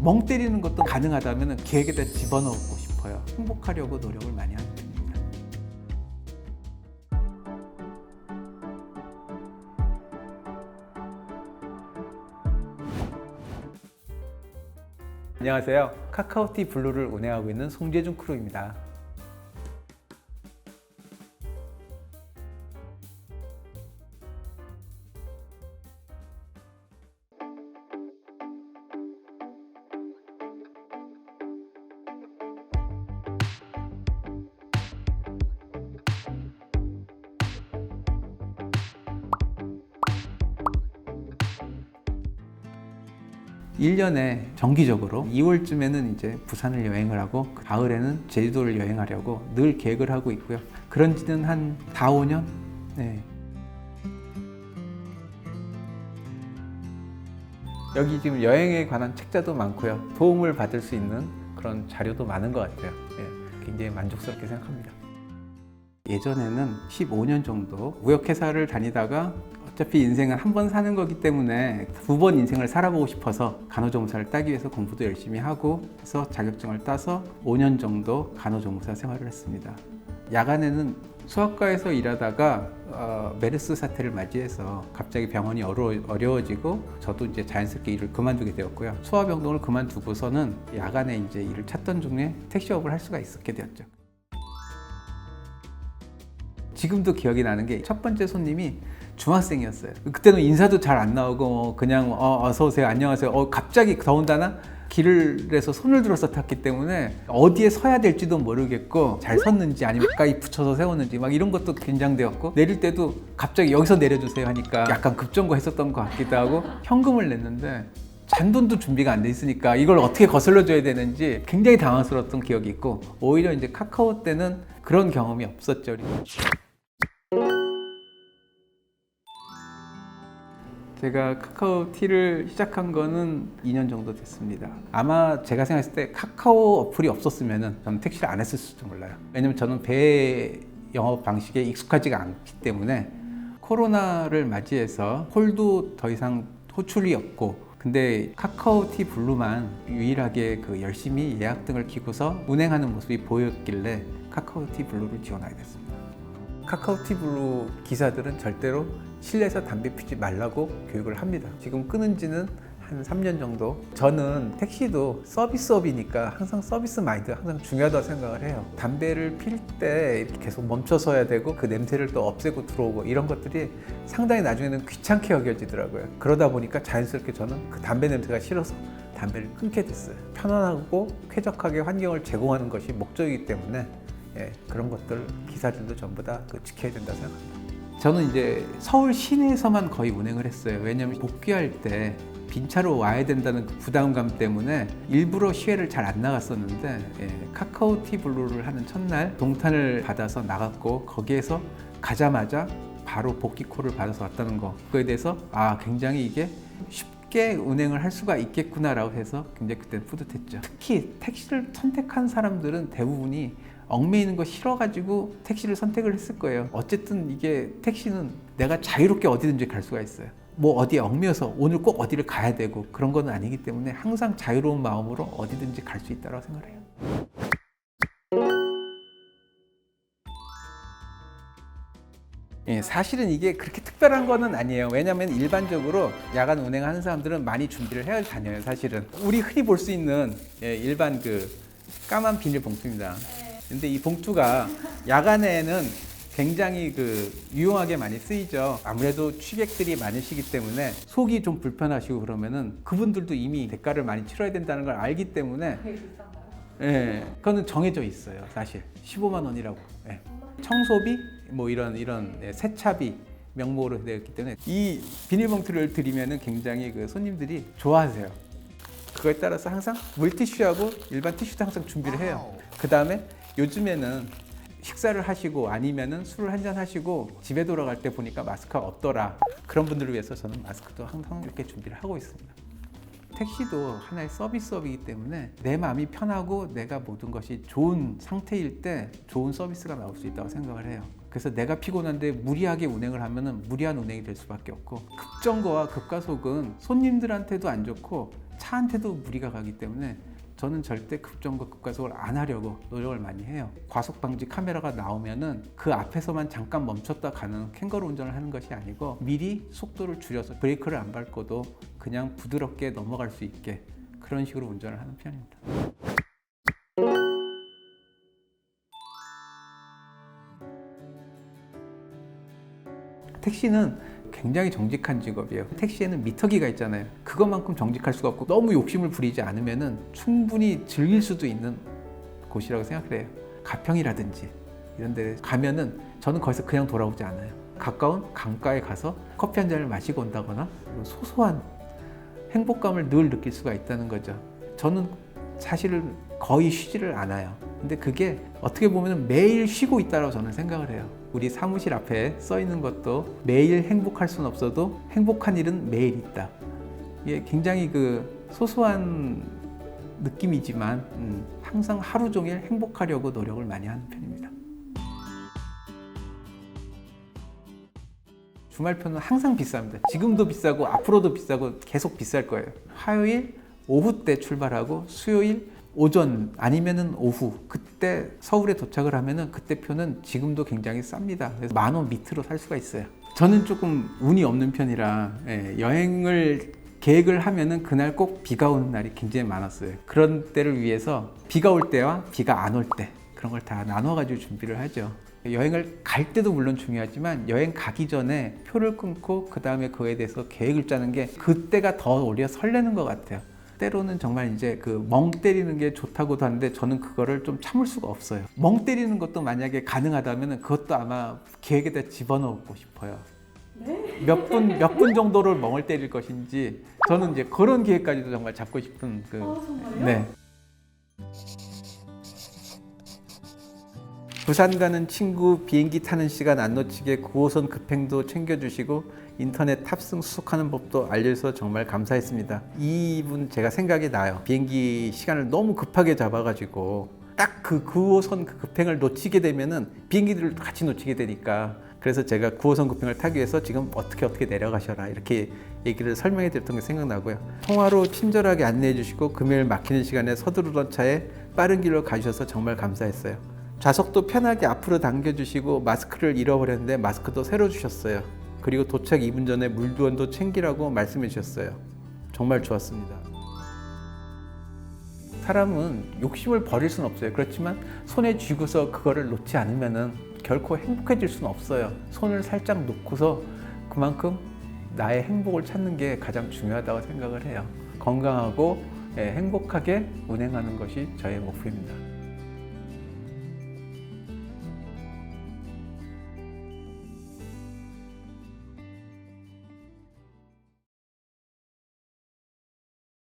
멍 때리는 것도 가능하다면 계획에다 집어넣고 싶어요. 행복하려고 노력을 많이 하는 편입니다. 안녕하세요. 카카오티 블루를 운행하고 있는 송재준 크루입니다. 일년에 정기적으로 2월쯤에는 이제 부산을 여행을 하고 가을에는 제주도를 여행하려고 늘 계획을 하고 있고요. 그런 지는 한 4, 5년? 네. 여기 지금 여행에 관한 책자도 많고요. 도움을 받을 수 있는 그런 자료도 많은 것 같아요. 예, 굉장히 만족스럽게 생각합니다. 예전에는 15년 정도 무역회사를 다니다가 어차피 인생은 한 번 사는 거기 때문에 2번 인생을 살아보고 싶어서 간호조무사를 따기 위해서 공부도 열심히 하고 해서 자격증을 따서 5년 정도 간호조무사 생활을 했습니다. 야간에는 소아과에서 일하다가 메르스 사태를 맞이해서 갑자기 병원이 어려워지고 저도 이제 자연스럽게 일을 그만두게 되었고요. 소아병동을 그만두고서는 야간에 이제 일을 찾던 중에 택시업을 할 수가 있게 되었죠. 지금도 기억이 나는 게 첫 번째 손님이 중학생이었어요. 그때는 인사도 잘 안 나오고 그냥 어서 오세요, 안녕하세요. 갑자기 더군다나 길에서 손을 들어서 탔기 때문에 어디에 서야 될지도 모르겠고 잘 섰는지 아니면 가까이 붙여서 세웠는지 막 이런 것도 긴장되었고 내릴 때도 갑자기 여기서 내려주세요 하니까 약간 급정거했었던 것 같기도 하고 현금을 냈는데 잔돈도 준비가 안 돼 있으니까 이걸 어떻게 거슬러 줘야 되는지 굉장히 당황스러웠던 기억이 있고 오히려 이제 카카오 때는 그런 경험이 없었죠. 제가 카카오티를 시작한 거는 2년 정도 됐습니다. 아마 제가 생각했을 때 카카오 어플이 없었으면 저는 택시를 안 했을지도 몰라요. 왜냐면 저는 배 영업 방식에 익숙하지가 않기 때문에 코로나를 맞이해서 콜도 더 이상 호출이 없고 근데 카카오티 블루만 유일하게 열심히 예약 등을 키고서 운행하는 모습이 보였길래 카카오티 블루를 지원하게 됐습니다. 카카오티 블루 기사들은 절대로 실내에서 담배 피지 말라고 교육을 합니다. 지금 끊은 지는 한 3년 정도. 저는 택시도 서비스업이니까 항상 서비스 마인드 항상 중요하다고 생각을 해요. 담배를 필 때 이렇게 계속 멈춰서야 되고 그 냄새를 또 없애고 들어오고 이런 것들이 상당히 나중에는 귀찮게 여겨지더라고요. 그러다 보니까 자연스럽게 저는 그 담배 냄새가 싫어서 담배를 끊게 됐어요. 편안하고 쾌적하게 환경을 제공하는 것이 목적이기 때문에 그런 것들 기사들도 전부 다 지켜야 된다고 생각합니다. 저는 이제 서울 시내에서만 거의 운행을 했어요. 왜냐하면 복귀할 때 빈차로 와야 된다는 그 부담감 때문에 일부러 시외를 잘 안 나갔었는데 카카오티 블루를 하는 첫날 동탄을 받아서 나갔고 거기에서 가자마자 바로 복귀콜을 받아서 왔다는 거 그거에 대해서 굉장히 이게 쉽게 운행을 할 수가 있겠구나라고 해서 굉장히 그때 뿌듯했죠. 특히 택시를 선택한 사람들은 대부분이 얽매이는 거 싫어가지고 택시를 선택을 했을 거예요. 어쨌든 이게 택시는 내가 자유롭게 어디든지 갈 수가 있어요. 뭐 어디에 얽매여서 오늘 꼭 어디를 가야 되고 그런 건 아니기 때문에 항상 자유로운 마음으로 어디든지 갈 수 있다고 생각을 해요. 사실은 이게 그렇게 특별한 거는 아니에요. 왜냐하면 일반적으로 야간 운행하는 사람들은 많이 준비를 해야 다녀요. 사실은 우리 흔히 볼 수 있는 일반 까만 비닐 봉투입니다. 근데 이 봉투가 야간에는 굉장히 유용하게 많이 쓰이죠. 아무래도 취객들이 많으시기 때문에 속이 좀 불편하시고 그러면은 그분들도 이미 대가를 많이 치러야 된다는 걸 알기 때문에 되게 비싼가요? 그거는 정해져 있어요. 사실 15만 원이라고. 청소비 뭐 이런 세차비 명목으로 되어 있기 때문에 이 비닐봉투를 드리면은 굉장히 손님들이 좋아하세요. 그거에 따라서 항상 물티슈하고 일반 티슈도 항상 준비를 해요. 그 다음에 요즘에는 식사를 하시고 아니면은 술을 한잔 하시고 집에 돌아갈 때 보니까 마스크가 없더라. 그런 분들을 위해서 저는 마스크도 항상 이렇게 준비를 하고 있습니다. 택시도 하나의 서비스업이기 때문에 내 마음이 편하고 내가 모든 것이 좋은 상태일 때 좋은 서비스가 나올 수 있다고 생각을 해요. 그래서 내가 피곤한데 무리하게 운행을 하면은 무리한 운행이 될 수밖에 없고 급정거와 급가속은 손님들한테도 안 좋고 차한테도 무리가 가기 때문에 저는 절대 급정거 급가속을 안 하려고 노력을 많이 해요. 과속 방지 카메라가 나오면은 그 앞에서만 잠깐 멈췄다 가는 캥거루 운전을 하는 것이 아니고 미리 속도를 줄여서 브레이크를 안 밟고도 그냥 부드럽게 넘어갈 수 있게 그런 식으로 운전을 하는 편입니다. 택시는 굉장히 정직한 직업이에요. 택시에는 미터기가 있잖아요. 그것만큼 정직할 수가 없고 너무 욕심을 부리지 않으면은 충분히 즐길 수도 있는 곳이라고 생각을 해요. 가평이라든지 이런 데 가면은 저는 거기서 그냥 돌아오지 않아요. 가까운 강가에 가서 커피 한 잔을 마시고 온다거나 소소한 행복감을 늘 느낄 수가 있다는 거죠. 저는 사실 거의 쉬지를 않아요. 근데 그게 어떻게 보면 매일 쉬고 있다고 저는 생각을 해요. 우리 사무실 앞에 써 있는 것도 매일 행복할 수는 없어도 행복한 일은 매일 있다. 이게 굉장히 그 소소한 느낌이지만 항상 하루 종일 행복하려고 노력을 많이 하는 편입니다. 주말표는 항상 비쌉니다. 지금도 비싸고 앞으로도 비싸고 계속 비쌀 거예요. 화요일 오후 때 출발하고 수요일 오전 아니면은 오후 그때 서울에 도착을 하면은 그때 표는 지금도 굉장히 쌉니다. 그래서 10,000원 밑으로 살 수가 있어요. 저는 조금 운이 없는 편이라 여행을 계획을 하면은 그날 꼭 비가 오는 날이 굉장히 많았어요. 그런 때를 위해서 비가 올 때와 비가 안 올 때 그런 걸 다 나눠 가지고 준비를 하죠. 여행을 갈 때도 물론 중요하지만 여행 가기 전에 표를 끊고 그 다음에 그거에 대해서 계획을 짜는 게 그때가 더 오히려 설레는 것 같아요. 때로는 정말 이제 그 멍 때리는 게 좋다고도 하는데 저는 그거를 좀 참을 수가 없어요. 멍 때리는 것도 만약에 가능하다면 그것도 아마 계획에다 집어넣고 싶어요. 네? 몇 분 정도를 멍을 때릴 것인지 저는 이제 그런 계획까지도 정말 잡고 싶은 그 정말요? 네. 부산 가는 친구 비행기 타는 시간 안 놓치게 9호선 급행도 챙겨주시고 인터넷 탑승 수속하는 법도 알려줘서 정말 감사했습니다. 이분 제가 생각이 나요. 비행기 시간을 너무 급하게 잡아가지고 딱 그 9호선 그 급행을 놓치게 되면은 비행기들을 같이 놓치게 되니까 그래서 제가 9호선 급행을 타기 위해서 지금 어떻게 내려가셔라 이렇게 얘기를 설명해 드렸던 게 생각나고요. 통화로 친절하게 안내해 주시고 금요일 막히는 시간에 서두르던 차에 빠른 길로 가주셔서 정말 감사했어요. 좌석도 편하게 앞으로 당겨주시고 마스크를 잃어버렸는데 마스크도 새로 주셨어요. 그리고 도착 2분 전에 물두원도 챙기라고 말씀해 주셨어요. 정말 좋았습니다. 사람은 욕심을 버릴 수는 없어요. 그렇지만 손에 쥐고서 그거를 놓지 않으면 결코 행복해질 수는 없어요. 손을 살짝 놓고서 그만큼 나의 행복을 찾는 게 가장 중요하다고 생각을 해요. 건강하고 행복하게 운행하는 것이 저의 목표입니다.